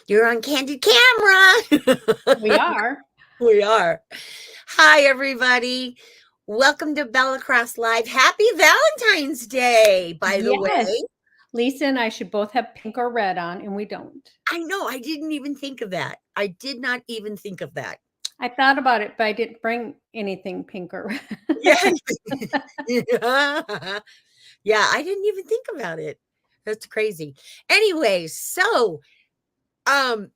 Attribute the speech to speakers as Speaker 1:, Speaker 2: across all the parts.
Speaker 1: You're on candid camera.
Speaker 2: We are.
Speaker 1: We are. Hi, everybody. Welcome to Bella Cross Live. Happy Valentine's Day, by the
Speaker 2: Yes.
Speaker 1: way.
Speaker 2: Lisa and I should both have pink or red on, and we don't.
Speaker 1: I know, I didn't even think of that. I did not even think of that.
Speaker 2: I thought about it, but I didn't bring anything pink or
Speaker 1: Yeah.
Speaker 2: red.
Speaker 1: Yeah. Yeah, I didn't even think about it. That's crazy. Anyway, um,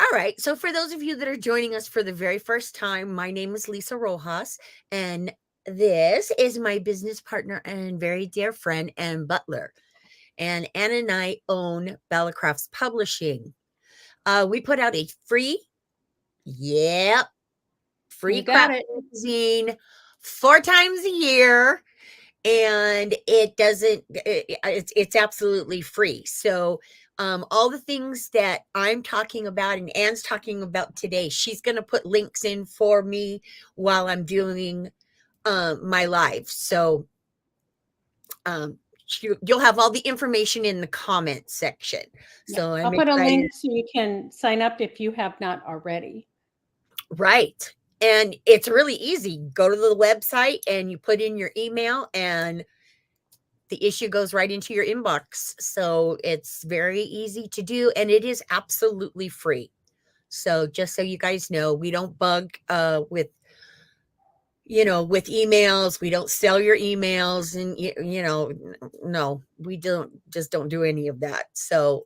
Speaker 1: all right. So, for those of you that are joining us for the very first time, my name is Lisa Rojas, and this is my business partner and very dear friend, Ann Butler. And Ann and I own Bella Crafts Publishing. We put out a yep, free
Speaker 2: You got
Speaker 1: craft
Speaker 2: it.
Speaker 1: magazine 4 times a year, and it doesn't it's absolutely free. So all the things that I'm talking about and Anne's talking about today, she's going to put links in for me while I'm doing my live. So you'll have all the information in the comment section.
Speaker 2: Yeah.
Speaker 1: So I'm
Speaker 2: I'll put a link
Speaker 1: excited.
Speaker 2: so you can sign up if you have not already.
Speaker 1: Right. And it's really easy. Go to the website and you put in your email, and the issue goes right into your inbox. So it's very easy to do, and it is absolutely free. So just so you guys know, we don't bug with with emails. We don't sell your emails, and no, we don't do any of that. So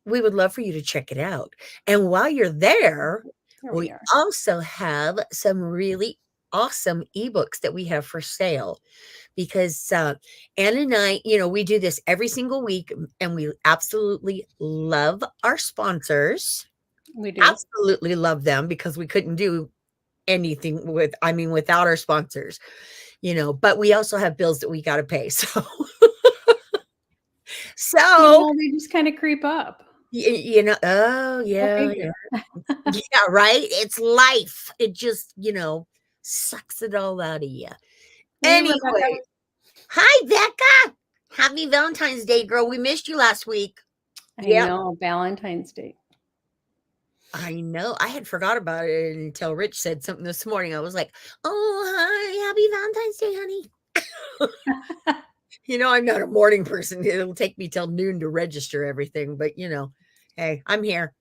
Speaker 1: we would love for you to check it out. And while you're there,
Speaker 2: Here we
Speaker 1: we
Speaker 2: are.
Speaker 1: also have some really awesome ebooks that we have for sale, because Ann and I, we do this every single week, and we absolutely love our sponsors.
Speaker 2: We do.
Speaker 1: Absolutely love them, because we couldn't do anything without our sponsors, but we also have bills that we got to pay. So, so,
Speaker 2: They just kind of creep up.
Speaker 1: oh, yeah,
Speaker 2: Every
Speaker 1: yeah,
Speaker 2: year.
Speaker 1: yeah, right. It's life. It just, sucks it all out of you.
Speaker 2: Hey, Rebecca.
Speaker 1: Anyway, hi, Becca. Happy Valentine's Day, girl. We missed you last week.
Speaker 2: I
Speaker 1: Yep.
Speaker 2: know, Valentine's Day.
Speaker 1: I know. I had forgot about it until Rich said something this morning. I was like, "Oh, hi, happy Valentine's Day, honey." I'm not a morning person. It'll take me till noon to register everything, but hey, I'm here.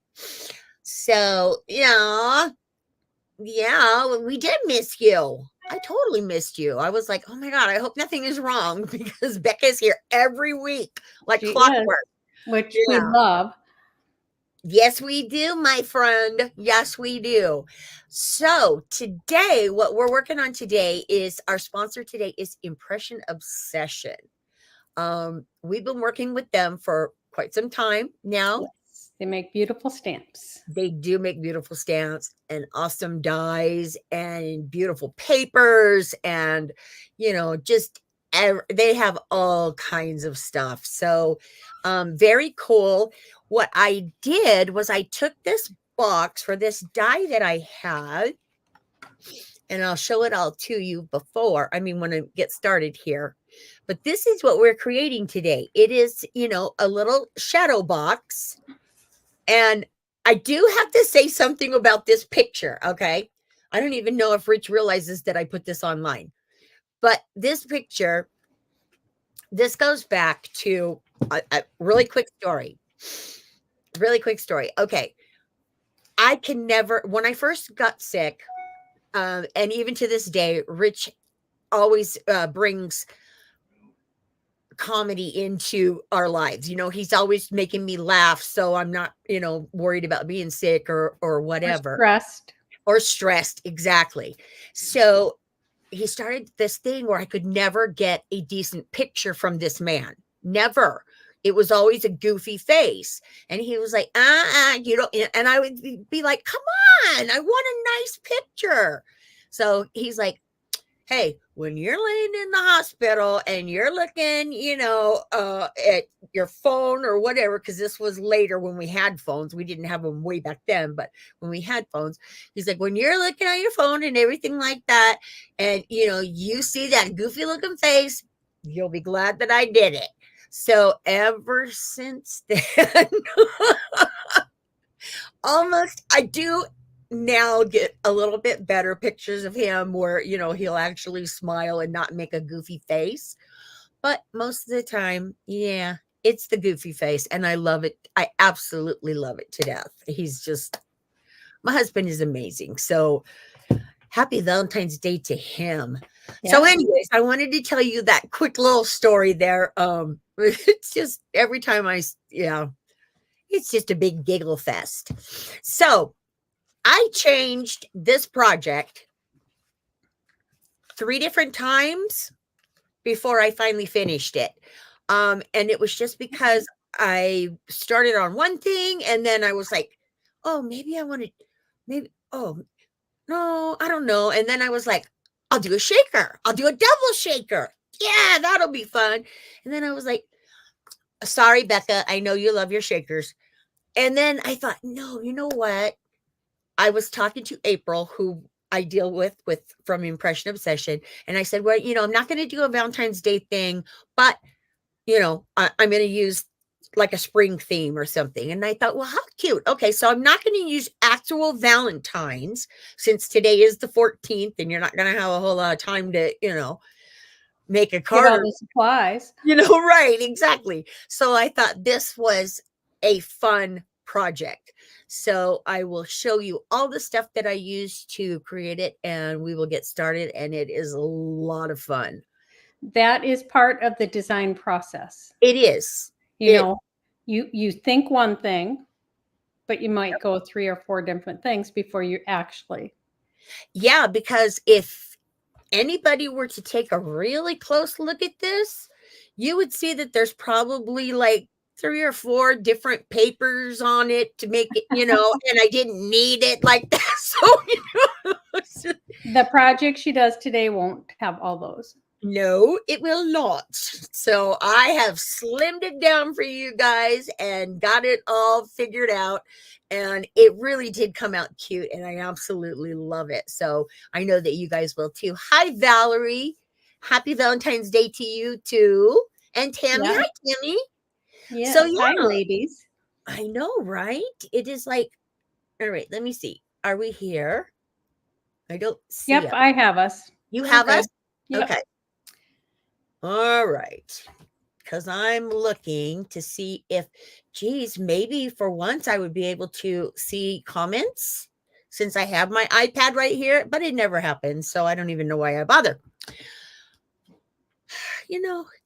Speaker 1: So, yeah, we did miss you. I totally missed you. I was like, "Oh my God, I hope nothing is wrong," because Becca's here every week like
Speaker 2: She is,
Speaker 1: clockwork.
Speaker 2: which we
Speaker 1: Yeah.
Speaker 2: love.
Speaker 1: Yes, we do, my friend. Yes, we do. So today, what we're working on today is our sponsor today is Impression Obsession. We've been working with them for quite some time now.
Speaker 2: Yes. They make beautiful stamps.
Speaker 1: They do make beautiful stamps and awesome dyes and beautiful papers, and just they have all kinds of stuff. So very cool. What I did was I took this box for this dye that I had, and I'll show it all to you when I get started here. But this is what we're creating today. It is, a little shadow box. And I do have to say something about this picture, okay? I don't even know if Rich realizes that I put this online. But this picture, this goes back to a really quick story. Really quick story. Okay. I can never, when I first got sick, and even to this day, Rich always brings comedy into our lives. He's always making me laugh, so I'm not, worried about being sick or
Speaker 2: We're
Speaker 1: whatever,
Speaker 2: stressed.
Speaker 1: or stressed. Exactly. So he started this thing where I could never get a decent picture from this man. Never. It was always a goofy face. And he was like, and I would be like, come on, I want a nice picture. So he's like, hey, when you're laying in the hospital and you're looking, at your phone or whatever, because this was later when we had phones. We didn't have them way back then, but when we had phones, he's like, when you're looking at your phone and everything like that, and, you see that goofy looking face, you'll be glad that I did it. So ever since then, almost, I do now get a little bit better pictures of him where, he'll actually smile and not make a goofy face. But most of the time, yeah, it's the goofy face. And I love it. I absolutely love it to death. My husband is amazing. So happy Valentine's Day to him. So,
Speaker 2: Yeah.
Speaker 1: anyways, I wanted to tell you that quick little story there. It's just every time yeah, it's just a big giggle fest. So, I changed this project 3 different times before I finally finished it. And it was just because I started on one thing and then I was like, "Oh, maybe I want to maybe oh, no, I don't know." And then I was like, "I'll do a shaker. I'll do a double shaker. Yeah, that'll be fun." And then I was like, "Sorry, Becca, I know you love your shakers." And then I thought, "No, you know what? I was talking to April, who I deal with from Impression Obsession, and I said, "Well, I'm not going to do a Valentine's Day thing, but I'm going to use like a spring theme or something." And I thought, well, how cute. Okay, so I'm not going to use actual Valentines since today is the 14th, and you're not going to have a whole lot of time to make a
Speaker 2: Get
Speaker 1: card
Speaker 2: all
Speaker 1: or
Speaker 2: the supplies.
Speaker 1: right, exactly. So I thought this was a fun project. So I will show you all the stuff that I used to create it and we will get started. And it is a lot of fun.
Speaker 2: That is part of the design process.
Speaker 1: It is.
Speaker 2: You
Speaker 1: It,
Speaker 2: know, you think one thing, but you might go 3 or 4 different things before you actually.
Speaker 1: yeah, because if anybody were to take a really close look at this, you would see that there's probably like 3 or 4 different papers on it to make it, and I didn't need it like that. So,
Speaker 2: The project she does today won't have all those.
Speaker 1: no, it will not. So I have slimmed it down for you guys and got it all figured out. And it really did come out cute. And I absolutely love it. So I know that you guys will too. Hi, Valerie. Happy Valentine's Day to you too. And Tammy.
Speaker 2: Yeah.
Speaker 1: Hi, Tammy. So,
Speaker 2: Yes. Hi,
Speaker 1: yeah,
Speaker 2: ladies.
Speaker 1: I know, right? It is like, all right, let me see. Are we here? I don't see
Speaker 2: Yep,
Speaker 1: us.
Speaker 2: I have us.
Speaker 1: You
Speaker 2: We're
Speaker 1: have us?
Speaker 2: good. Yep.
Speaker 1: Okay. All right. Because I'm looking to see if, geez, maybe for once I would be able to see comments since I have my iPad right here, but it never happens. So I don't even know why I bother.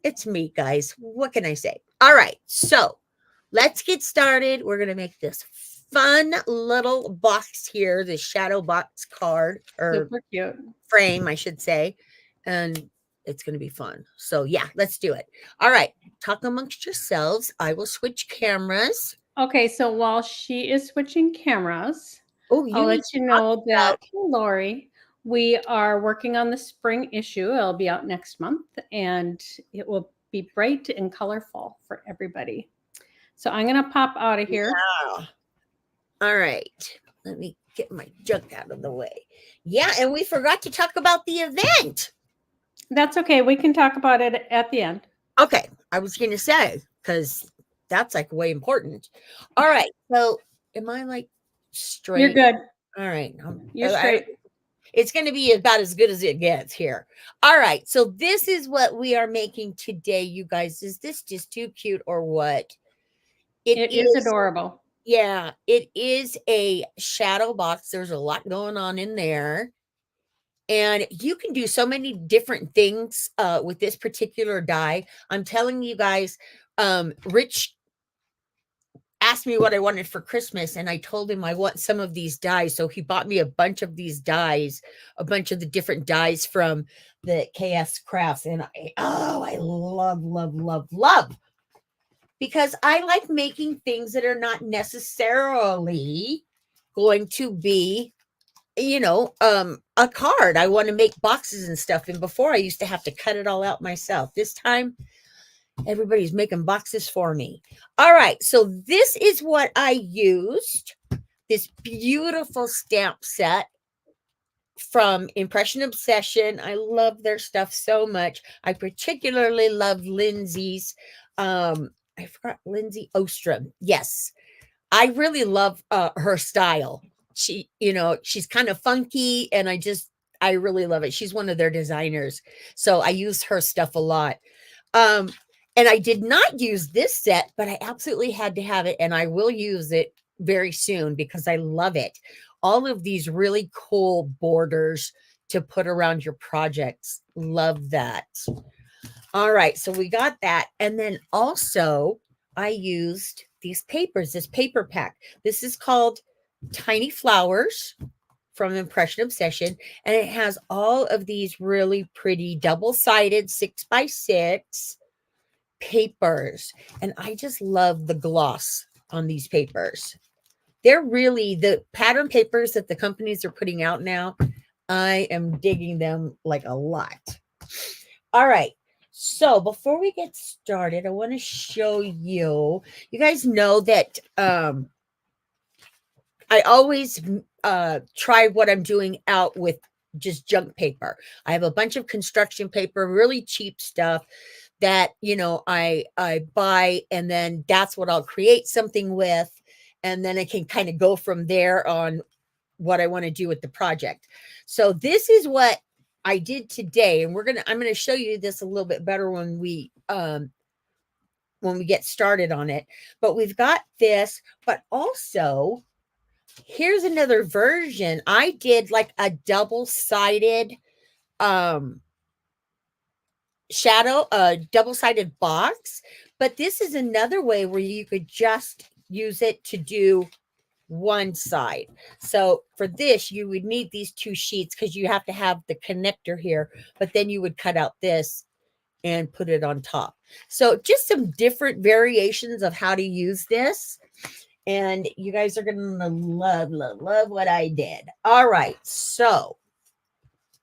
Speaker 1: It's me, guys. What can I say? All right. So let's get started. We're going to make this fun little box here, the shadow box card or
Speaker 2: Super cute.
Speaker 1: frame, I should say. And it's going to be fun. So, yeah, let's do it. All right. Talk amongst yourselves. I will switch cameras.
Speaker 2: Okay, so while she is switching cameras,
Speaker 1: Oh,
Speaker 2: I'll
Speaker 1: you
Speaker 2: let
Speaker 1: need to
Speaker 2: you
Speaker 1: talk
Speaker 2: know
Speaker 1: about,
Speaker 2: that, hey, Lori, we are working on the spring issue. It'll be out next month and it will be bright and colorful for everybody. So I'm going to pop out of here.
Speaker 1: yeah. All right. Let me get my junk out of the way. Yeah. And we forgot to talk about the event.
Speaker 2: That's okay. We can talk about it at the end.
Speaker 1: Okay. I was going to say, because that's like way important. All right. So, am I like
Speaker 2: You're
Speaker 1: straight?
Speaker 2: good.
Speaker 1: All right.
Speaker 2: You're straight.
Speaker 1: It's going to be about as good as it gets here. All right. So this is what we are making today, you guys. Is this just too cute or what? It
Speaker 2: It is
Speaker 1: is,
Speaker 2: adorable.
Speaker 1: yeah, it is a shadow box. There's a lot going on in there. And you can do so many different things with this particular die. I'm telling you guys, Rich asked me what I wanted for Christmas, and I told him I want some of these dies. So he bought me a bunch of these dies, a bunch of the different dies from the KS Crafts. And I love, love, love, love because I like making things that are not necessarily going to be, a card. I want to make boxes and stuff. And before I used to have to cut it all out myself. This time everybody's making boxes for me. All right. So this is what I used. This beautiful stamp set from Impression Obsession. I love their stuff so much. I particularly love Lindsay's. I forgot Lindsay Ostrom. Yes. I really love her style. She, you know, she's kind of funky, and I really love it. She's one of their designers, so I use her stuff a lot. Um, and I did not use this set, but I absolutely had to have it, and I will use it very soon because I love it. All of these really cool borders to put around your projects. Love that. All right, so we got that. And then also, I used these papers, this paper pack. This is called Tiny Flowers from Impression Obsession, and it has all of these really pretty double-sided 6x6 papers. And I just love the gloss on these papers. They're really the pattern papers that the companies are putting out now. I am digging them like a lot. All right. So before we get started, I want to show you. You guys know that I always try what I'm doing out with just junk paper. I have a bunch of construction paper, really cheap stuff that I buy, and then that's what I'll create something with, and then I can kind of go from there on what I want to do with the project. So this is what I did today, and I'm gonna show you this a little bit better when we get started on it. But we've got this, but also here's another version. I did like a double-sided um shadow, a double-sided box, but this is another way where you could just use it to do one side. So for this, you would need these two sheets because you have to have the connector here, but then you would cut out this and put it on top. So just some different variations of how to use this. And you guys are going to love, love, love what I did. All right. So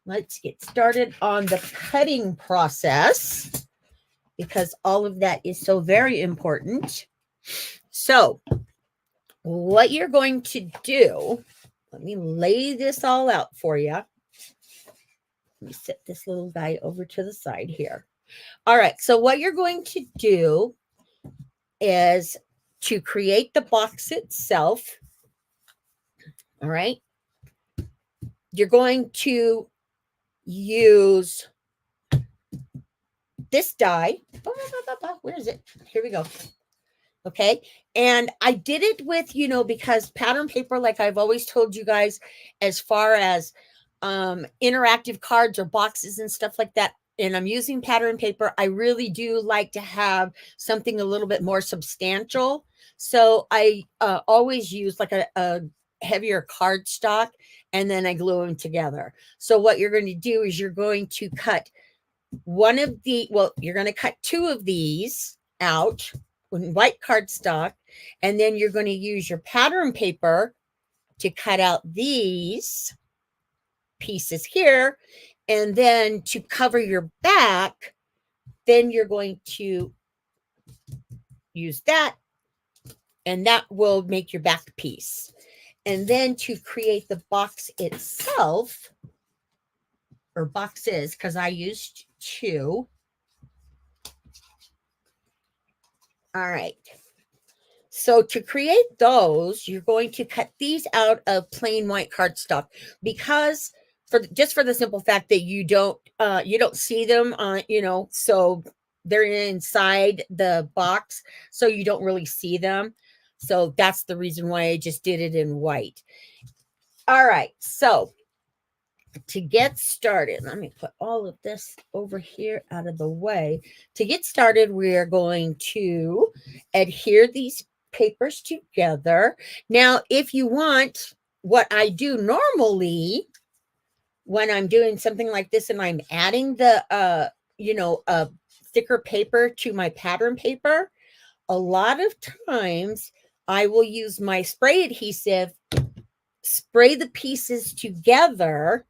Speaker 1: let's get started on the cutting process because all of that is so very important. So what you're going to do, let me lay this all out for you. Let me set this little guy over to the side here. All right. So what you're going to do is to create the box itself. All right. You're going to use this die. Where is it? Here we go. Okay. And I did it with, because pattern paper, like I've always told you guys, as far as interactive cards or boxes and stuff like that, and I'm using pattern paper, I really do like to have something a little bit more substantial. So I always use like a heavier card stock, and then I glue them together. So what you're going to do is you're going to cut you're going to cut two of these out with white cardstock, and then you're going to use your pattern paper to cut out these pieces here, and then to cover your back, then you're going to use that, and that will make your back piece. And then to create the box itself, or boxes, because I used two. All right. So to create those, you're going to cut these out of plain white cardstock because for the simple fact that you don't see them so they're inside the box, so you don't really see them. So that's the reason why I just did it in white. All right. So to get started, let me put all of this over here out of the way. To get started, we're going to adhere these papers together. Now, if you want, what I do normally when I'm doing something like this and I'm adding the thicker paper to my pattern paper, a lot of times I will use my spray adhesive, spray the pieces together,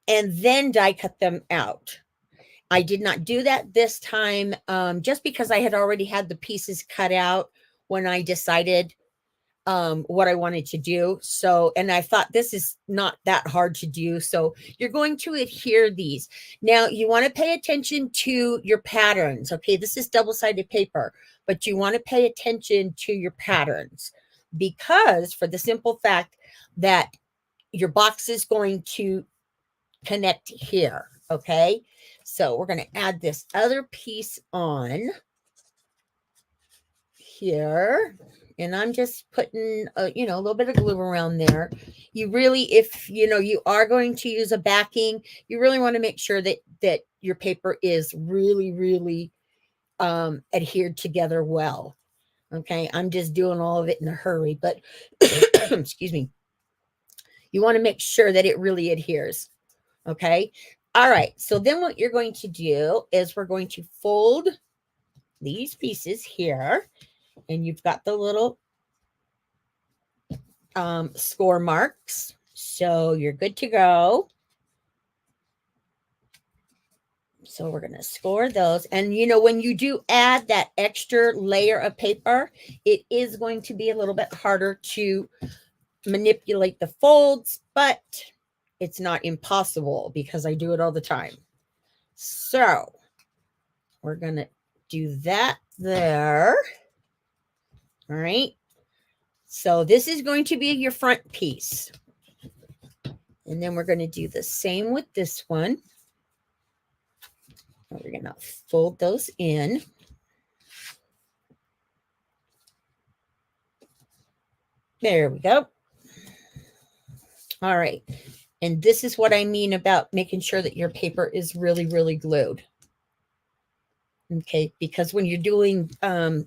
Speaker 1: and then die cut them out. I did not do that this time, just because I had already had the pieces cut out when I decided what I wanted to do. So, and I thought this is not that hard to do. So you're going to adhere these. Now you want to pay attention to your patterns. Okay. This is double-sided paper. but you want to pay attention to your patterns because for the simple fact that your box is going to connect here. Okay. So we're going to add this other piece on here. And I'm just putting, a little bit of glue around there. You really, if, you are going to use a backing, you really want to make sure that your paper is really, really adhered together well. Okay. I'm just doing all of it in a hurry, but excuse me. You want to make sure that it really adheres. Okay. All right. So then what you're going to do is we're going to fold these pieces here, and you've got the little score marks. So you're good to go. So we're going to score those. And when you do add that extra layer of paper, it is going to be a little bit harder to manipulate the folds, but it's not impossible because I do it all the time. So we're going to do that there. All right. So this is going to be your front piece. And then we're going to do the same with this one. We're going to fold those in. There we go. All right. And this is what I mean about making sure that your paper is really, really glued. Okay. Because when you're doing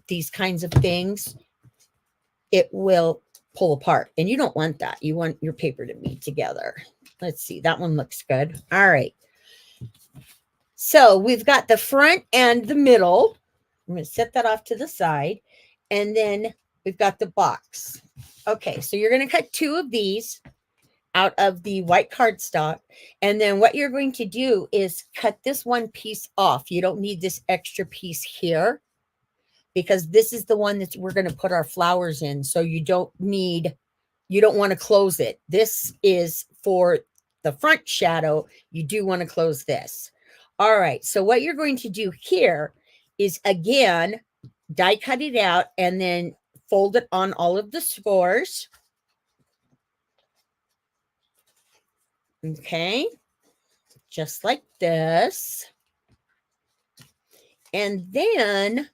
Speaker 1: these kinds of things, it will pull apart. And you don't want that. You want your paper to be together. Let's see. That one looks good. All right. So we've got the front and the middle. I'm going to set that off to the side. And then we've got the box. Okay, so you're going to cut 2 of these out of the white cardstock. And then what you're going to do is cut this one piece off. You don't need this extra piece here because this is the one that we're going to put our flowers in. So you don't want to close it. This is for the front shadow. You do want to close this. All right. So what you're going to do here is, again, die cut it out and then fold it on all of the scores. Okay. Just like this. And then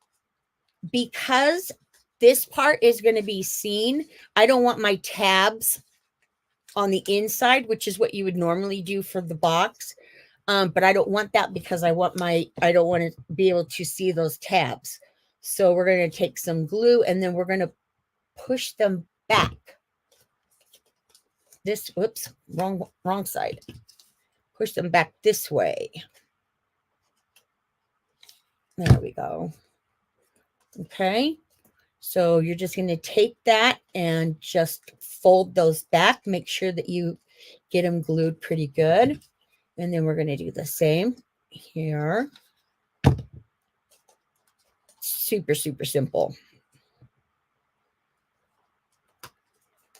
Speaker 1: because this part is going to be seen, I don't want my tabs on the inside, which is what you would normally do for the box. But I don't want that because I don't want to be able to see those tabs. So we're going to take some glue and then we're going to push them back. Whoops, wrong side. Push them back this way. There we go. Okay. So you're just going to take that and just fold those back. Make sure that you get them glued pretty good. And then we're going to do the same here. Super, super simple.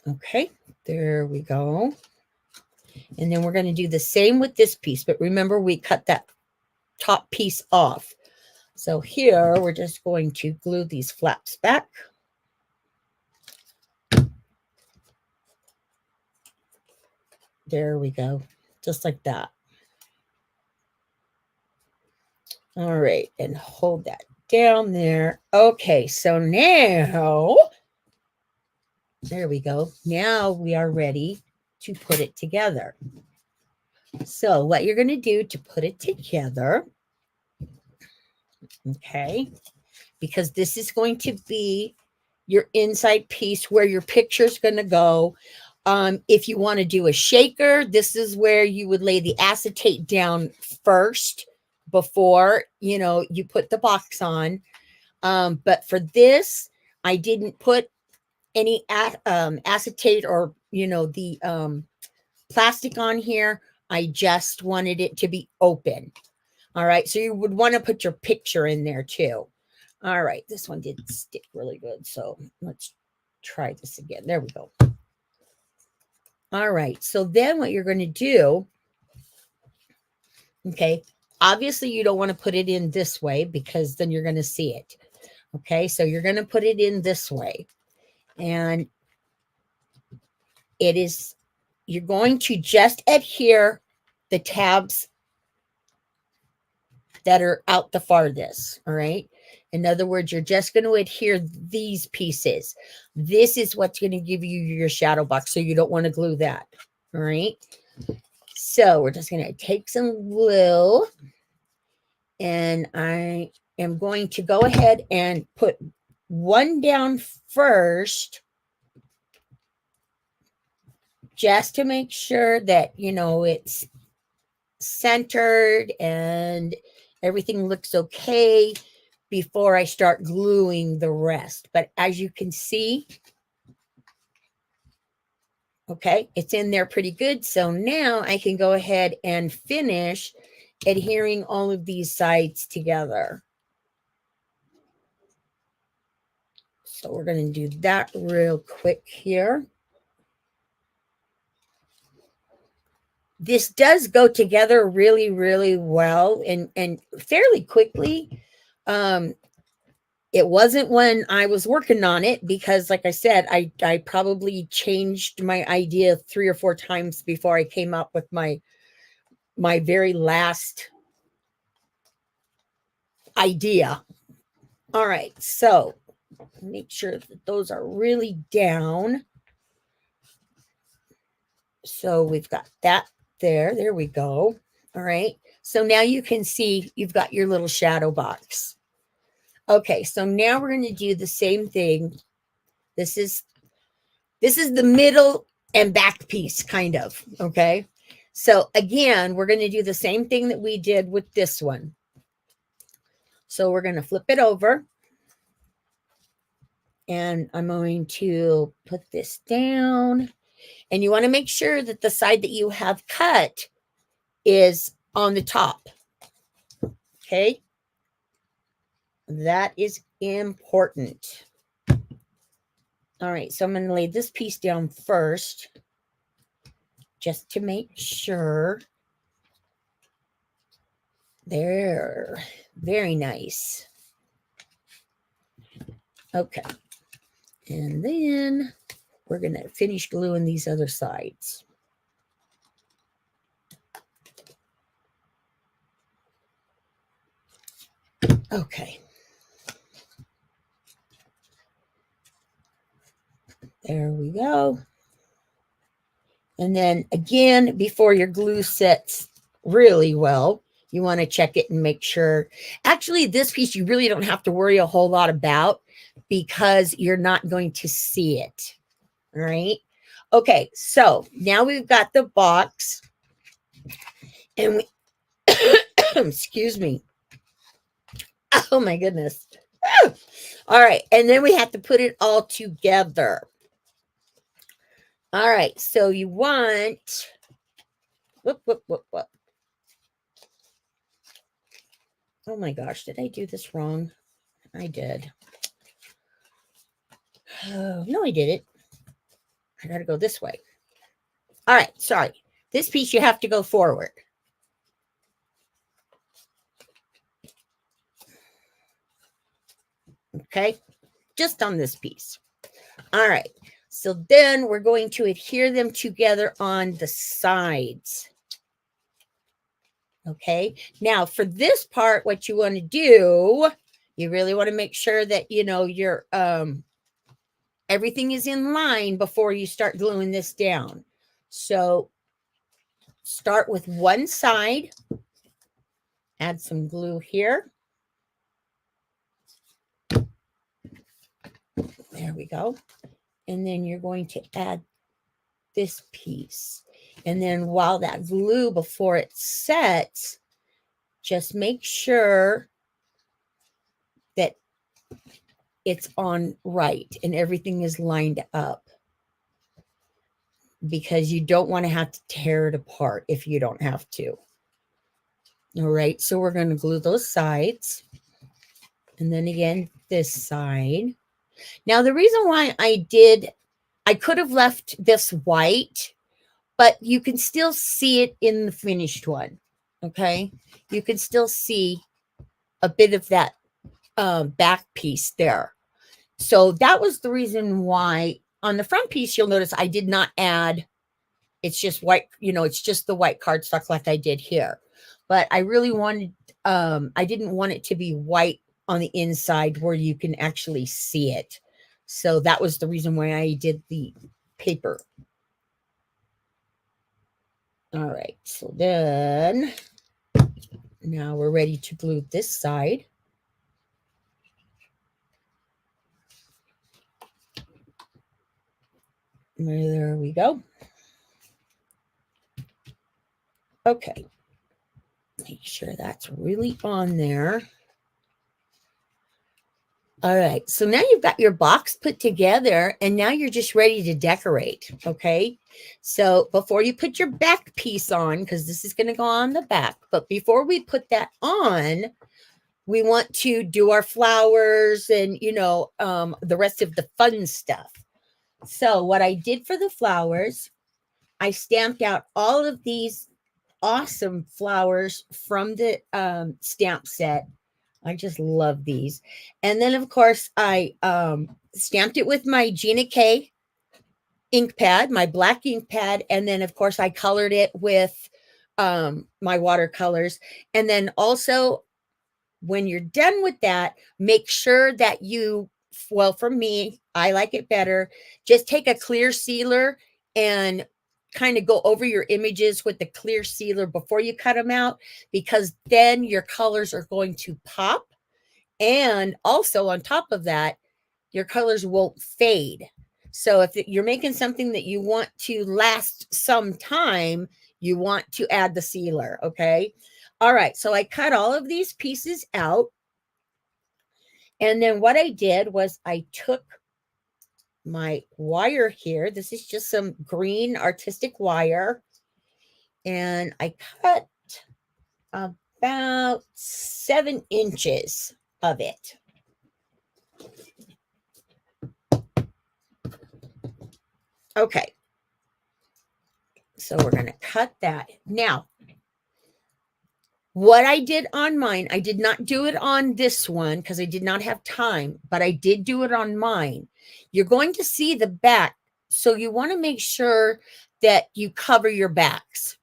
Speaker 1: Okay, there we go. And then we're going to do the same with this piece. But remember, we cut that top piece off. So here, we're just going to glue these flaps back. There we go. Just like that. All right, and hold that down there. Okay, so now, there we go. Now we are ready to put it together. So what you're going to do to put it together, okay, because this is going to be your inside piece where your picture is going to go. If you want to do a shaker, this is where you would lay the acetate down first before, you put the box on. But for this, I didn't put any acetate or, the plastic on here. I just wanted it to be open. All right. So you would want to put your picture in there too. All right. This one did stick really good. So let's try this again. There we go. All right. So then what you're going to do, okay, obviously you don't want to put it in this way because then you're going to see it. Okay, so you're going to put it in this way. And it is, you're going to just adhere the tabs that are out the farthest. All right. In other words, you're just going to adhere these pieces. This is what's going to give you your shadow box. So you don't want to glue that. All right. So we're just going to take some glue, and I am going to go ahead and put one down first, just to make sure that, you know, it's centered and everything looks okay before I start gluing the rest. But as you can see, okay, it's in there pretty good. So now I can go ahead and finish adhering all of these sides together. So we're going to do that real quick here. This does go together really, really well and fairly quickly. It wasn't when I was working on it, because like I said, I probably changed my idea 3 or 4 times before I came up with my very last idea. All right, so make sure that those are really down. So we've got that there. There we go. All right. So now you can see you've got your little shadow box. Okay, so now we're going to do the same thing. This is the middle and back piece, kind of. Okay. So again, we're going to do the same thing that we did with this one. So we're going to flip it over, and I'm going to put this down. And you want to make sure that the side that you have cut is on the top. Okay. That is important. All right, so I'm going to lay this piece down first, just to make sure. There, very nice. Okay, and then we're going to finish gluing these other sides. Okay. There we go. And then again, before your glue sets really well, you want to check it and make sure. Actually, this piece you really don't have to worry a whole lot about, because you're not going to see it. All right. Okay, so now we've got the box, and we excuse me. Oh my goodness. All right, and then we have to put it all together. All right, so you want, whoop. Oh my gosh, did I do this wrong? I did. Oh, no, I did it. I got to go this way. All right, sorry. This piece you have to go forward. Okay, just on this piece. All right, so then we're going to adhere them together on the sides. Okay, now for this part, what you want to do, you really want to make sure that, you know, your everything is in line before you start gluing this down. So start with one side, add some glue here. There we go. And then you're going to add this piece. And then while that glue, before it sets, just make sure that it's on right and everything is lined up, because you don't want to have to tear it apart if you don't have to. All right, so we're going to glue those sides, and then again this side. Now the reason why I could have left this white, but you can still see it in the finished one. Okay, you can still see a bit of that back piece there. So that was the reason why on the front piece, you'll notice I did not add, it's just white, it's just the white cardstock like I did here. But I really wanted, I didn't want it to be white on the inside where you can actually see it. So that was the reason why I did the paper. All right, so then now we're ready to glue this side. There we go. Okay. Make sure that's really on there. All right. So now you've got your box put together and now you're just ready to decorate. Okay. So before you put your back piece on, because this is going to go on the back, but before we put that on, we want to do our flowers and, the rest of the fun stuff. So what I did for the flowers, I stamped out all of these awesome flowers from the stamp set. I just love these. And then, of course, I stamped it with my Gina K ink pad, my black ink pad. And then, of course, I colored it with my watercolors. And then also, when you're done with that, make sure that well, for me, I like it better. Just take a clear sealer and kind of go over your images with the clear sealer before you cut them out, because then your colors are going to pop. And also on top of that, your colors won't fade. So if you're making something that you want to last some time, you want to add the sealer. Okay. All right. So I cut all of these pieces out. And then what I did was I took my wire here. This is just some green artistic wire. And I cut about 7 inches of it. Okay. So we're going to cut that. Now, what I did on mine, I did not do it on this one because I did not have time, but I did do it on mine. You're going to see the back. So you want to make sure that you cover your backs,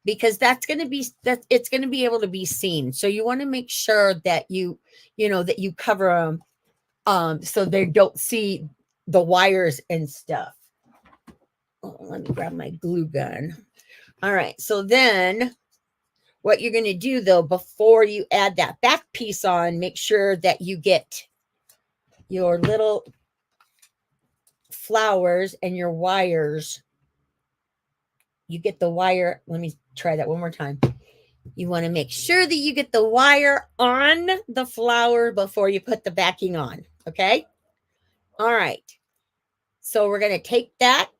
Speaker 1: because it's going to be able to be seen. So you want to make sure that that you cover them so they don't see the wires and stuff. Oh, let me grab my glue gun. All right. So then what you're going to do, though, before you add that back piece on, make sure that you get your little flowers and your wires. You get the wire. Let me try that one more time. You want to make sure that you get the wire on the flower before you put the backing on. Okay. All right. So we're going to take that.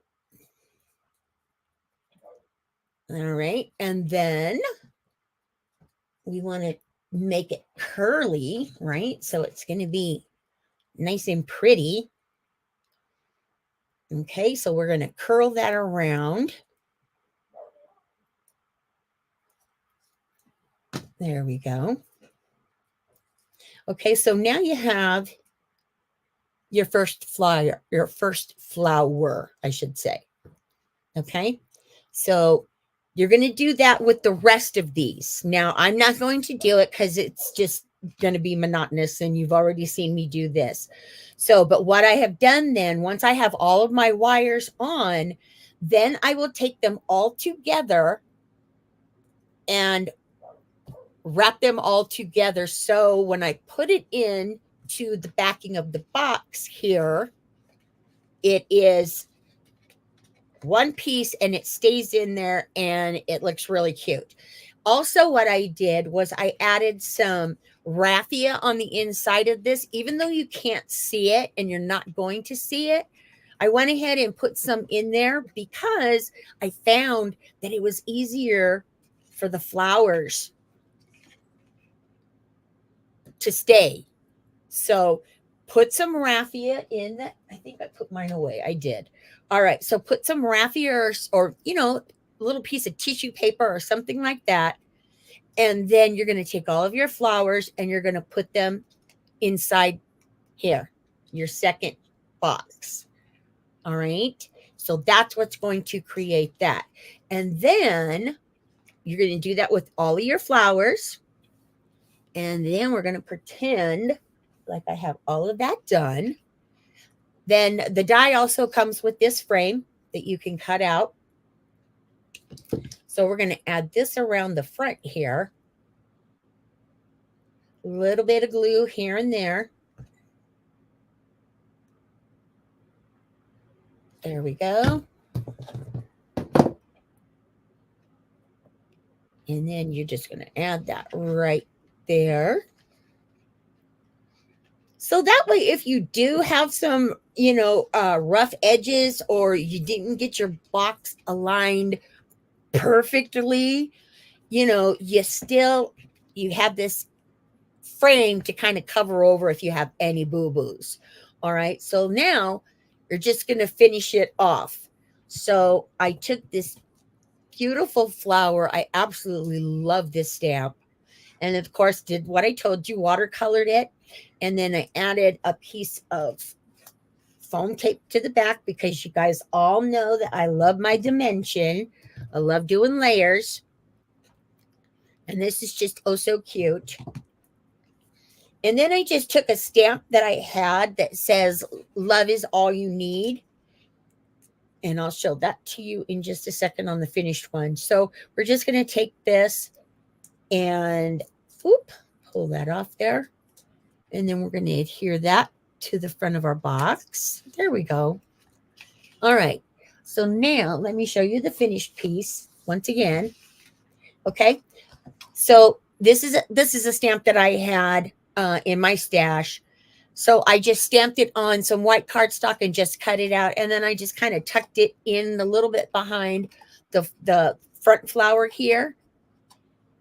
Speaker 1: All right. And then we want to make it curly, right? So it's going to be nice and pretty. Okay. So we're going to curl that around. There we go. Okay. So now you have your first flower, I should say. Okay. So you're going to do that with the rest of these. Now, I'm not going to do it because it's just going to be monotonous and you've already seen me do this. So, but what I have done then, once I have all of my wires on, then I will take them all together and wrap them all together. So when I put it in to the backing of the box here, it is one piece and it stays in there and it looks really cute. Also, what I did was I added some raffia on the inside of this, even though you can't see it and you're not going to see it. I went ahead and put some in there because I found that it was easier for the flowers to stay. So put some raffia in that. I think I put mine away. I did. All right. So put some raffia or a little piece of tissue paper or something like that. And then you're going to take all of your flowers and you're going to put them inside here, your second box. All right. So that's what's going to create that. And then you're going to do that with all of your flowers. And then we're going to pretend like I have all of that done. Then the die also comes with this frame that you can cut out. So we're going to add this around the front here. A little bit of glue here and there. There we go. And then you're just going to add that right there. So that way, if you do have some, rough edges or you didn't get your box aligned perfectly, you have this frame to kind of cover over if you have any boo-boos. All right. So now you're just going to finish it off. So I took this beautiful flower. I absolutely love this stamp. And of course, did what I told you, watercolored it. And then I added a piece of foam tape to the back because you guys all know that I love my dimension. I love doing layers. And this is just oh so cute. And then I just took a stamp that I had that says, "Love is all you need." And I'll show that to you in just a second on the finished one. So we're just going to take this and pull that off there. And then we're going to adhere that to the front of our box. There we go. All right. So now let me show you the finished piece once again. Okay. So this is a stamp that I had in my stash. So I just stamped it on some white cardstock and just cut it out. And then I just kind of tucked it in a little bit behind the front flower here.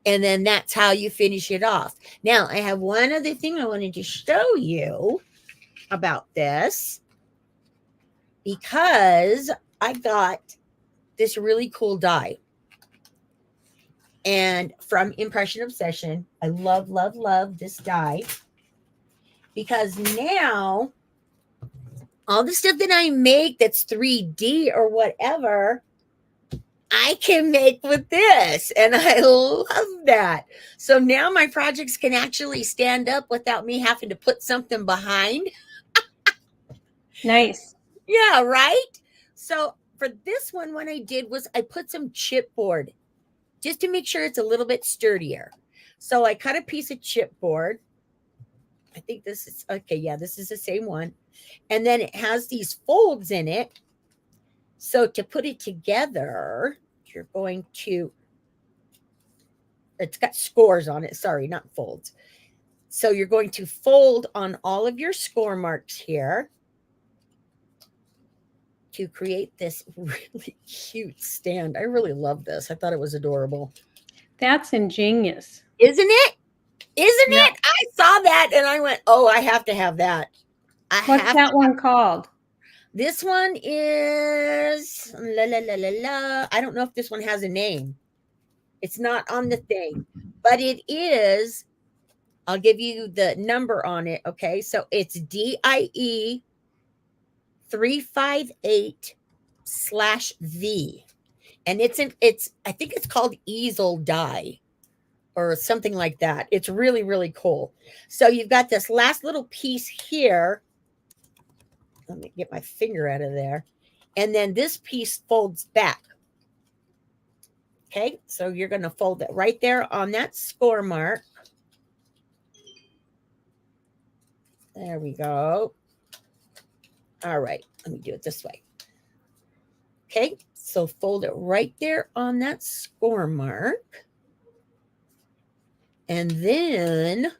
Speaker 1: And then that's how you finish it off. Now, I have one other thing I wanted to show you about this because I got this really cool die. And from Impression Obsession, I love, love, love this die because now all the stuff that I make that's 3D or whatever, I can make with this. And I love that. So now my projects can actually stand up without me having to put something behind.
Speaker 2: Nice.
Speaker 1: Yeah, right? So for this one, what I did was I put some chipboard just to make sure it's a little bit sturdier. So I cut a piece of chipboard. I think this is, okay, yeah, this is the same one. And then it has these folds in it. So to put it together, you're going to, it's got scores on it. Sorry, not folds. So you're going to fold on all of your score marks here to create this really cute stand. I really love this. I thought it was adorable.
Speaker 2: That's ingenious.
Speaker 1: Isn't it? Isn't
Speaker 2: Yeah.
Speaker 1: it? I saw that and I went, oh, I have to have that.
Speaker 2: What's that one called?
Speaker 1: This one is la la la la la. I don't know if this one has a name. It's not on the thing, but it is. I'll give you the number on it. Okay, so it's DIE 358/V, and it's I think it's called easel die or something like that. It's really, really cool. So you've got this last little piece here. Let me get my finger out of there. And then this piece folds back. Okay, so you're going to fold it right there on that score mark. There we go. All right, let me do it this way. Okay, so fold it right there on that score mark. And then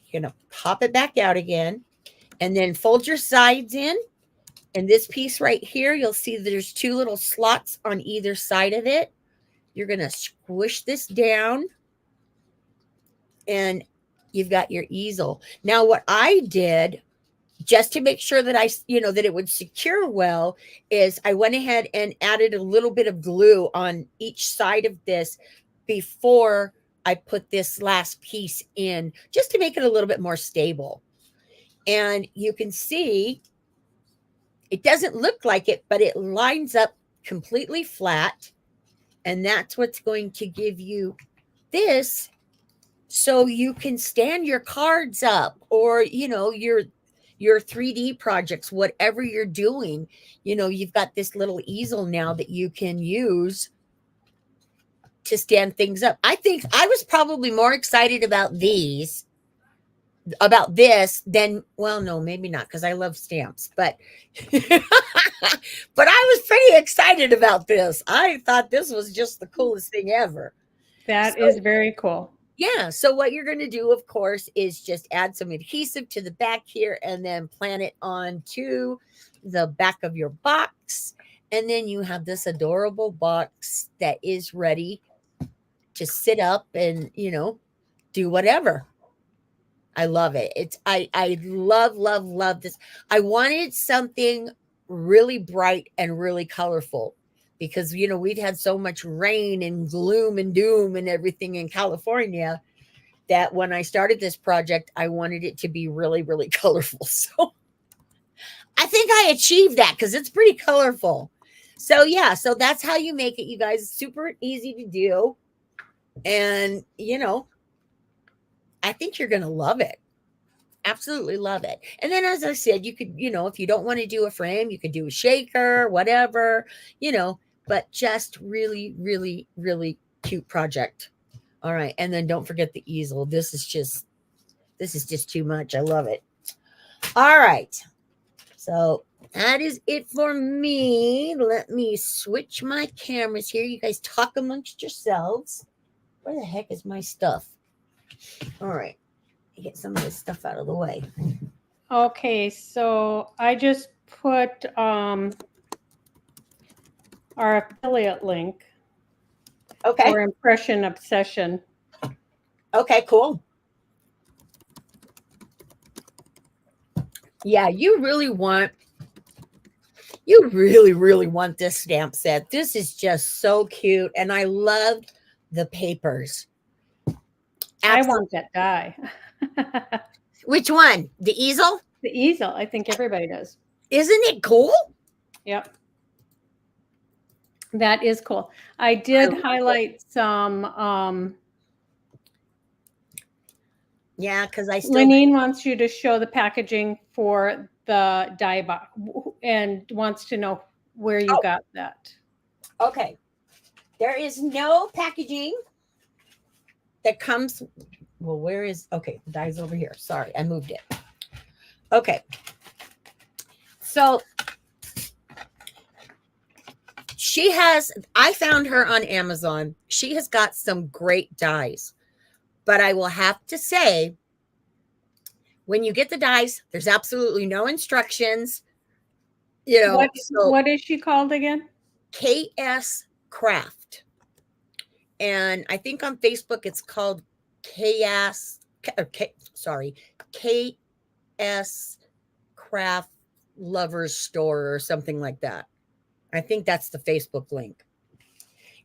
Speaker 1: you're going to pop it back out again. And then fold your sides in. And this piece right here, you'll see there's two little slots on either side of it. You're going to squish this down. And you've got your easel. Now, what I did, just to make sure that that it would secure well, is I went ahead and added a little bit of glue on each side of this before I put this last piece in, just to make it a little bit more stable. And you can see it doesn't look like it, but it lines up completely flat. And that's what's going to give you this, so you can stand your cards up, or your 3D projects, whatever you're doing. You've got this little easel now that you can use to stand things up. I think I was probably more excited about this than, well, no, maybe not, because I love stamps, but but I was pretty excited about this. I thought this was just the coolest thing ever.
Speaker 2: That is
Speaker 1: So
Speaker 2: very cool.
Speaker 1: yeah, so what you're going to do, of course, is just add some adhesive to the back here and then plant it onto the back of your box. And then you have this adorable box that is ready to sit up and, do whatever. I love it. I love, love, love this. I wanted something really bright and really colorful because we've had so much rain and gloom and doom and everything in California, that when I started this project, I wanted it to be really, really colorful. So I think I achieved that because it's pretty colorful. So yeah, so that's how you make it, you guys. Super easy to do. And I think you're gonna love it. Absolutely love it. And then, as I said, you could, if you don't want to do a frame, you could do a shaker, whatever, but just really, really, really cute project. All right. And then don't forget the easel. This is just too much. I love it. All right. So that is it for me. Let me switch my cameras here. You guys talk amongst yourselves. Where the heck is my stuff? All right. Get some of this stuff out of the way.
Speaker 2: Okay, so I just put our affiliate link
Speaker 1: Okay.
Speaker 2: for Impression Obsession.
Speaker 1: Okay, cool. Yeah, you really, really want this stamp set. This is just so cute. And I love the papers.
Speaker 2: I want that die.
Speaker 1: Which one? The easel?
Speaker 2: The easel, I think everybody does.
Speaker 1: Isn't it cool?
Speaker 2: Yep. That is cool. I did highlight some.
Speaker 1: Yeah, because I still.
Speaker 2: Lenine wants you to show the packaging for the die box and wants to know where you got that.
Speaker 1: Okay. There is no packaging that comes. Well, where is. Okay, the die's over here. Sorry, I moved it. Okay. So I found her on Amazon. She has got some great dies. But I will have to say, when you get the dies, there's absolutely no instructions.
Speaker 2: What is she called again?
Speaker 1: KS Craft. And I think on Facebook it's called KS Craft Lovers Store or something like that. I think that's the Facebook link.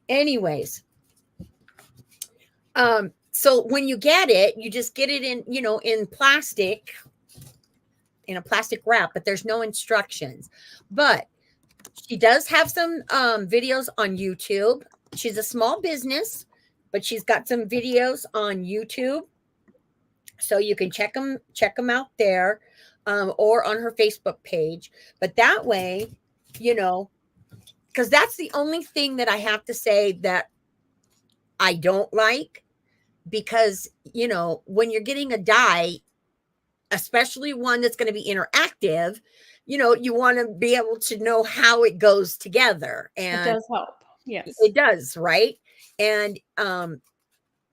Speaker 1: Anyways, so when you get it, you just get it in plastic, in a plastic wrap, but there's no instructions. But she does have some videos on YouTube. She's a small business, but she's got some videos on YouTube. So you can check them out there, or on her Facebook page. But that way, because that's the only thing that I have to say that I don't like, because, when you're getting a die, especially one that's going to be interactive, you want to be able to know how it goes together. And
Speaker 2: it does help. Yes,
Speaker 1: it does. Right. And,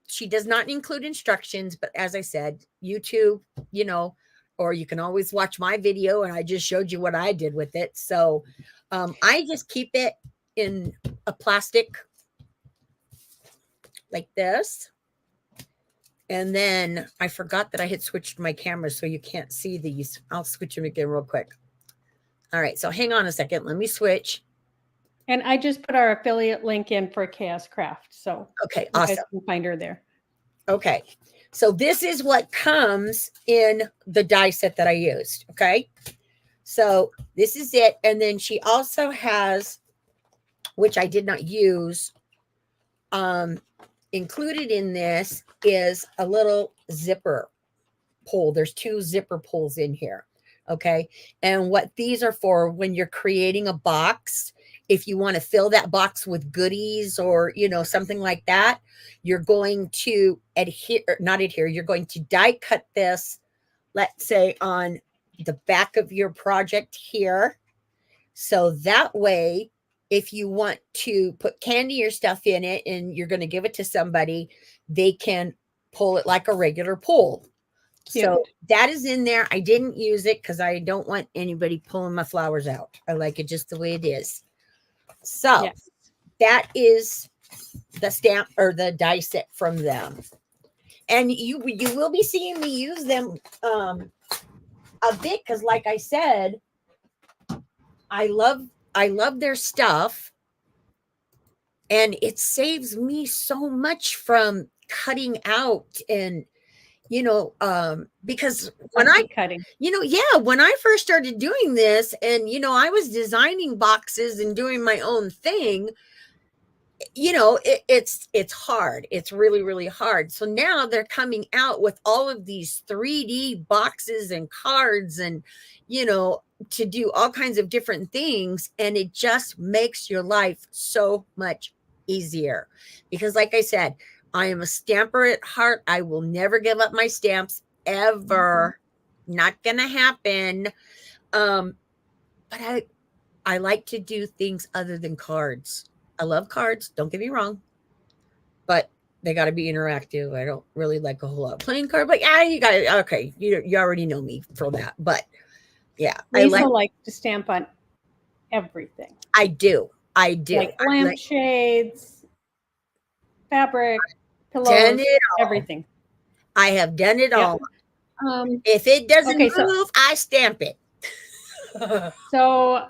Speaker 1: she does not include instructions, but as I said, YouTube, or you can always watch my video, and I just showed you what I did with it. So, I just keep it in a plastic like this. And then I forgot that I had switched my camera, so you can't see these. I'll switch them again real quick. All right, so hang on a second. Let me switch.
Speaker 2: And I just put our affiliate link in for Chaos Craft. So
Speaker 1: okay,
Speaker 2: you
Speaker 1: awesome.
Speaker 2: guys can find her there.
Speaker 1: Okay, So this is what comes in the die set that I used. Okay. So this is it. And then she also has, which I did not use, included in this is a little zipper pull. There's 2 zipper pulls in here. Okay. And what these are for, when you're creating a box, if you want to fill that box with goodies or, something like that, you're going to not adhere, you're going to die cut this, let's say on the back of your project here. So that way, if you want to put candy or stuff in it and you're going to give it to somebody, they can pull it like a regular pull.
Speaker 2: Cute.
Speaker 1: So that is in there. I didn't use it because I don't want anybody pulling my flowers out. I like it just the way it is. So
Speaker 2: Yes.
Speaker 1: that is the stamp or the die set from them. And you will be seeing me use them a bit because, like I said, I love their stuff, and it saves me so much from cutting out and because when I
Speaker 2: cutting.
Speaker 1: When I first started doing this and I was designing boxes and doing my own thing, it's hard. It's really, really hard. So now they're coming out with all of these 3D boxes and cards and, to do all kinds of different things. And it just makes your life so much easier. Because like I said, I am a stamper at heart. I will never give up my stamps ever. Not gonna happen. But I like to do things other than cards. I love cards, don't get me wrong, but they got to be interactive. I don't really like a whole lot of playing card, but yeah, you got okay. You already know me for that, but yeah,
Speaker 2: Lisa likes to stamp on everything.
Speaker 1: I do,
Speaker 2: like lampshades, fabric, pillows, everything.
Speaker 1: I have done it all. If it doesn't move, I stamp it.
Speaker 2: So,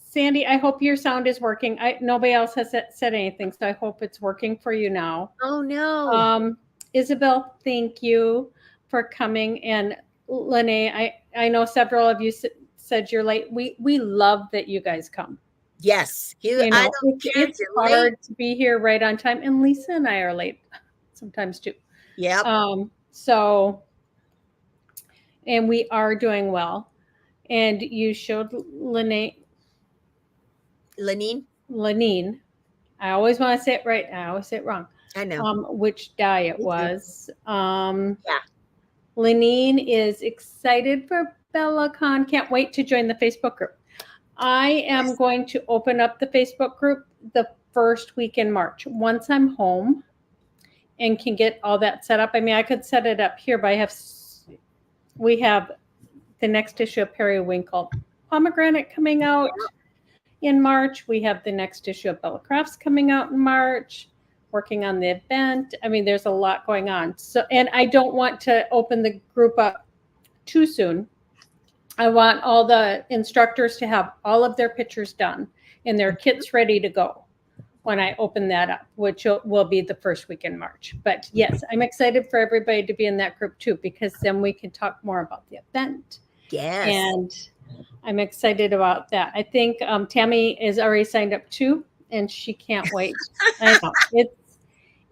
Speaker 2: Sandy, I hope your sound is working. Nobody else has said anything, so I hope it's working for you now.
Speaker 1: Oh no.
Speaker 2: Isabel, thank you for coming. And Lene, I know several of you said you're late. We love that you guys come.
Speaker 1: Yes,
Speaker 2: it's hard to be here right on time, and Lisa and I are late sometimes too.
Speaker 1: Yeah.
Speaker 2: So, and we are doing well. And you showed Lenine. I always want to say it right. I always say it wrong.
Speaker 1: I know.
Speaker 2: Which die it was.
Speaker 1: Yeah.
Speaker 2: Lenine is excited for BellaCon. Can't wait to join the Facebook group. I am going to open up the Facebook group the first week in March. Once I'm home and can get all that set up. I mean, I could set it up here, but we have the next issue of Periwinkle Pomegranate coming out in March. We have the next issue of Bella Crafts coming out in March, working on the event. I mean, there's a lot going on. So, and I don't want to open the group up too soon. I want all the instructors to have all of their pictures done and their kits ready to go when I open that up, which will be the first week in March. But yes, I'm excited for everybody to be in that group too, because then we can talk more about the event.
Speaker 1: Yes.
Speaker 2: And I'm excited about that. I think Tammy is already signed up too, and she can't wait. I know.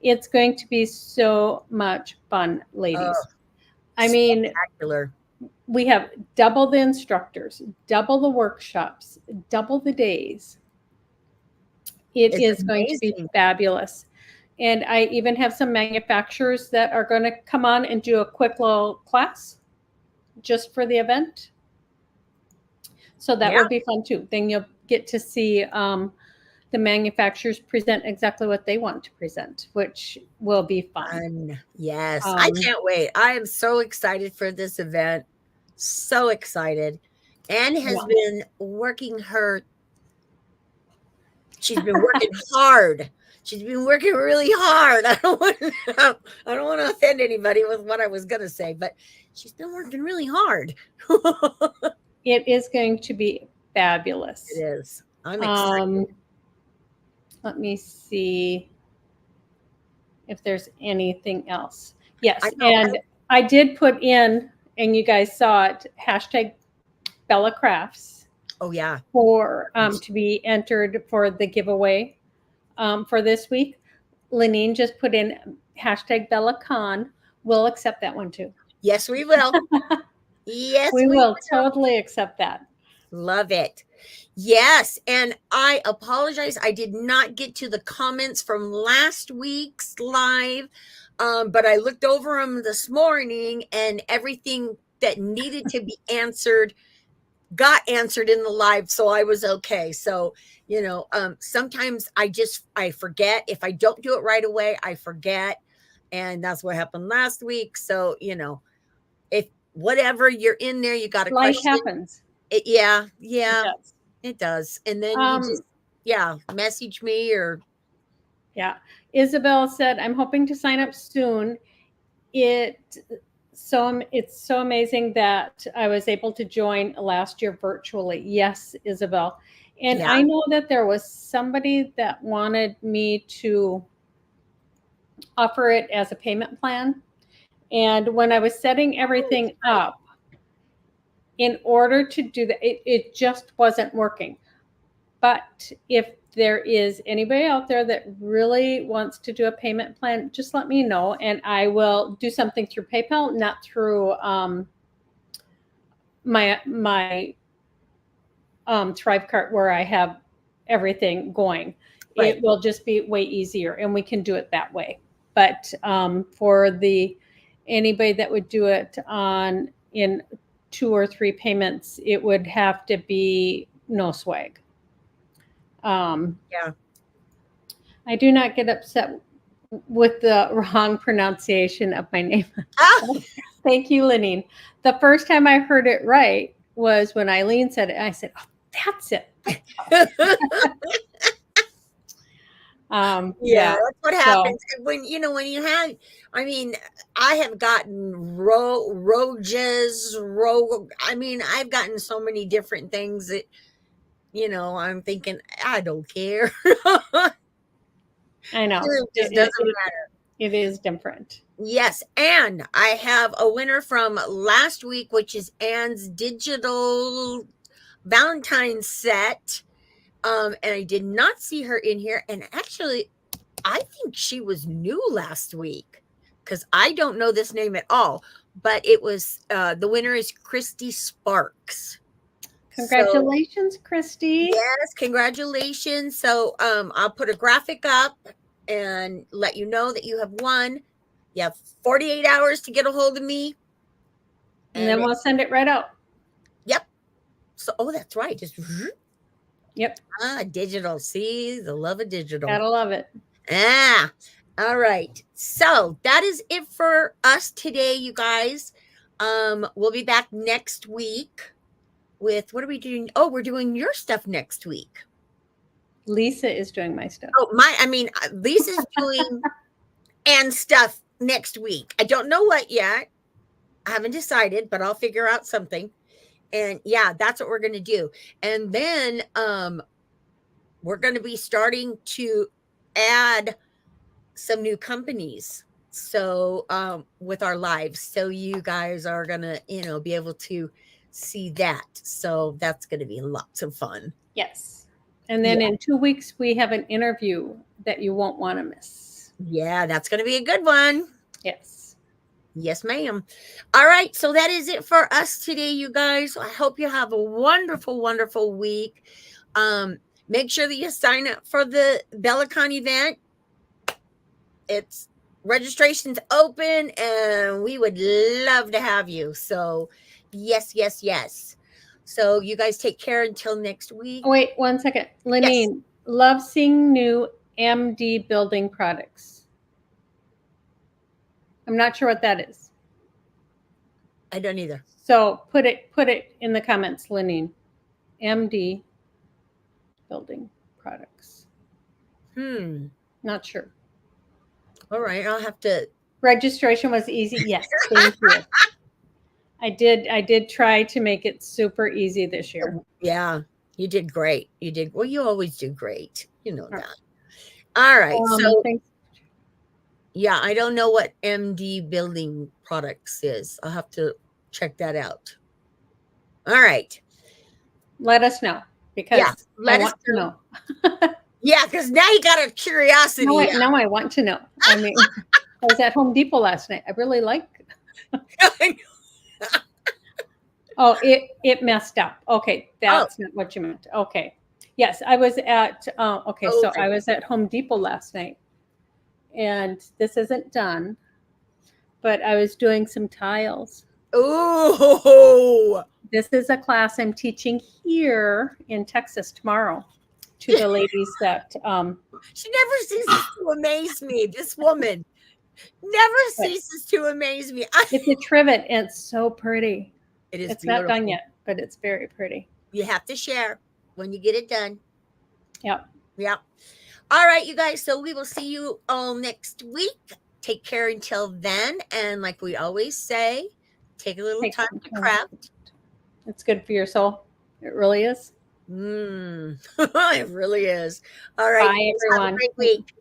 Speaker 2: It's going to be so much fun, ladies. I mean,
Speaker 1: spectacular.
Speaker 2: We have double the instructors, double the workshops, double the days. It's amazing. Going to be fabulous. And I even have some manufacturers that are going to come on and do a quick little class just for the event. So that will be fun too. Then you'll get to see the manufacturers present exactly what they want to present, which will be fun.
Speaker 1: Yes, I can't wait. I am so excited for this event. So excited. Anne has been working she's been working hard. She's been working really hard. I don't want to offend anybody with what I was going to say, but she's been working really hard.
Speaker 2: It is going to be fabulous.
Speaker 1: It is. I'm excited.
Speaker 2: Let me see if there's anything else. Yes,
Speaker 1: I know.
Speaker 2: and I did put in, and you guys saw it, hashtag Bella Crafts
Speaker 1: Oh yeah.
Speaker 2: for to be entered for the giveaway for this week. Lenine just put in hashtag BellaCon. We'll accept that one too.
Speaker 1: Yes, we will. Yes,
Speaker 2: We
Speaker 1: we
Speaker 2: will totally accept that.
Speaker 1: love it. Yes, and I apologize. I did not get to the comments from last week's live, but I looked over them this morning, and everything that needed to be answered got answered in the live, so I was okay. So, sometimes I forget. If I don't do it right away, I forget, and that's what happened last week. So, if whatever you're in there, you got a
Speaker 2: Life
Speaker 1: question.
Speaker 2: happens.
Speaker 1: Yeah,
Speaker 2: It
Speaker 1: yeah,
Speaker 2: does.
Speaker 1: it does. And then you
Speaker 2: Um,
Speaker 1: just, yeah, message me or
Speaker 2: yeah. Isabel said, "I'm hoping to sign up soon. It it's so amazing that I was able to join last year virtually." Yes, Isabel. And
Speaker 1: yeah,
Speaker 2: I know that there was somebody that wanted me to offer it as a payment plan. And when I was setting everything up, in order to do that, it just wasn't working. But if there is anybody out there that really wants to do a payment plan, just let me know and I will do something through PayPal, not through my Thrivecart where I have everything going.
Speaker 1: right.
Speaker 2: It will just be way easier, and we can do it that way. But for the anybody that would do it on in 2 or 3 payments, it would have to be no swag.
Speaker 1: Yeah.
Speaker 2: I do not get upset with the wrong pronunciation of my name.
Speaker 1: Ah!
Speaker 2: Thank you, Lenine. The first time I heard it right was when Eileen said it. I said, "Oh, that's it."
Speaker 1: Yeah,
Speaker 2: Yeah.
Speaker 1: that's what
Speaker 2: So
Speaker 1: happens when when you have. I mean, I have gotten roaches, I mean, I've gotten so many different things that I'm thinking I don't care.
Speaker 2: I know
Speaker 1: It just doesn't matter.
Speaker 2: it is different.
Speaker 1: Yes, and I have a winner from last week, which is Anne's digital Valentine's set. And I did not see her in here. And actually, I think she was new last week because I don't know this name at all. But it was the winner is Christy Sparks. So
Speaker 2: Congratulations, Christy.
Speaker 1: yes, congratulations. So I'll put a graphic up and let you know that you have won. You have 48 hours to get a hold of me.
Speaker 2: And
Speaker 1: And
Speaker 2: then we'll send it right out.
Speaker 1: yep. So that's right. Just
Speaker 2: Yep.
Speaker 1: digital. See the love of digital.
Speaker 2: Gotta love it.
Speaker 1: Ah, all right. So that is it for us today, you guys. We'll be back next week with what are we doing? Oh, we're doing your stuff next week.
Speaker 2: Lisa is doing my stuff.
Speaker 1: Oh, Lisa's doing and stuff next week. I don't know what yet. I haven't decided, but I'll figure out something. And yeah, that's what we're going to do. And then we're going to be starting to add some new companies so with our lives, so you guys are gonna be able to see that, so that's gonna be lots of fun.
Speaker 2: Yes. And then
Speaker 1: Yeah,
Speaker 2: in 2 weeks, we have an interview that you won't want to miss.
Speaker 1: yeah, that's gonna be a good one.
Speaker 2: Yes.
Speaker 1: Yes, ma'am. All right, so that is it for us today, you guys. I hope you have a wonderful week. Make sure that you sign up for the BellaCon event. It's registration's open and we would love to have you. So yes. So you guys take care until next week.
Speaker 2: Oh, wait, 1 second.
Speaker 1: Yes.
Speaker 2: Lenine, love seeing new MD building products. I'm not sure what that is.
Speaker 1: I don't either.
Speaker 2: So put it in the comments, Lenine. MD building products. Not sure.
Speaker 1: All right. I'll have to.
Speaker 2: Registration was easy. Yes, thank you. I did try to make it super easy this year.
Speaker 1: Yeah, you did great. You did. Well, you always do great. You know that. All right. So
Speaker 2: Thanks.
Speaker 1: Yeah, I don't know what MD Building Products is. I'll have to check that out. All right.
Speaker 2: Let us know
Speaker 1: Yeah,
Speaker 2: because I
Speaker 1: let us
Speaker 2: want to
Speaker 1: know.
Speaker 2: know.
Speaker 1: Yeah, because now you got a curiosity.
Speaker 2: Now I want to know. I mean, I was at Home Depot last night. I really like. Oh, it messed up. Okay,
Speaker 1: Oh,
Speaker 2: that's not what you meant. Okay, yes, I was at. Okay, so
Speaker 1: okay.
Speaker 2: I was at Home Depot last night, and this isn't done, but I was doing some tiles.
Speaker 1: Ooh.
Speaker 2: This is a class I'm teaching here in Texas tomorrow to
Speaker 1: Yeah,
Speaker 2: the ladies that.
Speaker 1: she never ceases to amaze me. This woman never
Speaker 2: But
Speaker 1: ceases to amaze me.
Speaker 2: it's a trivet, and it's so pretty.
Speaker 1: It is
Speaker 2: It's not done
Speaker 1: beautiful.
Speaker 2: yet, but it's very pretty.
Speaker 1: You have to share when you get it done.
Speaker 2: Yep.
Speaker 1: Yeah. All right, you guys. So we will see you all next week. Take care until then. And like we always say, take a little
Speaker 2: Take
Speaker 1: time
Speaker 2: some
Speaker 1: to
Speaker 2: time.
Speaker 1: craft.
Speaker 2: It's good for your soul. It really is.
Speaker 1: It really is. All right, you
Speaker 2: Bye,
Speaker 1: guys have a
Speaker 2: everyone.
Speaker 1: great week.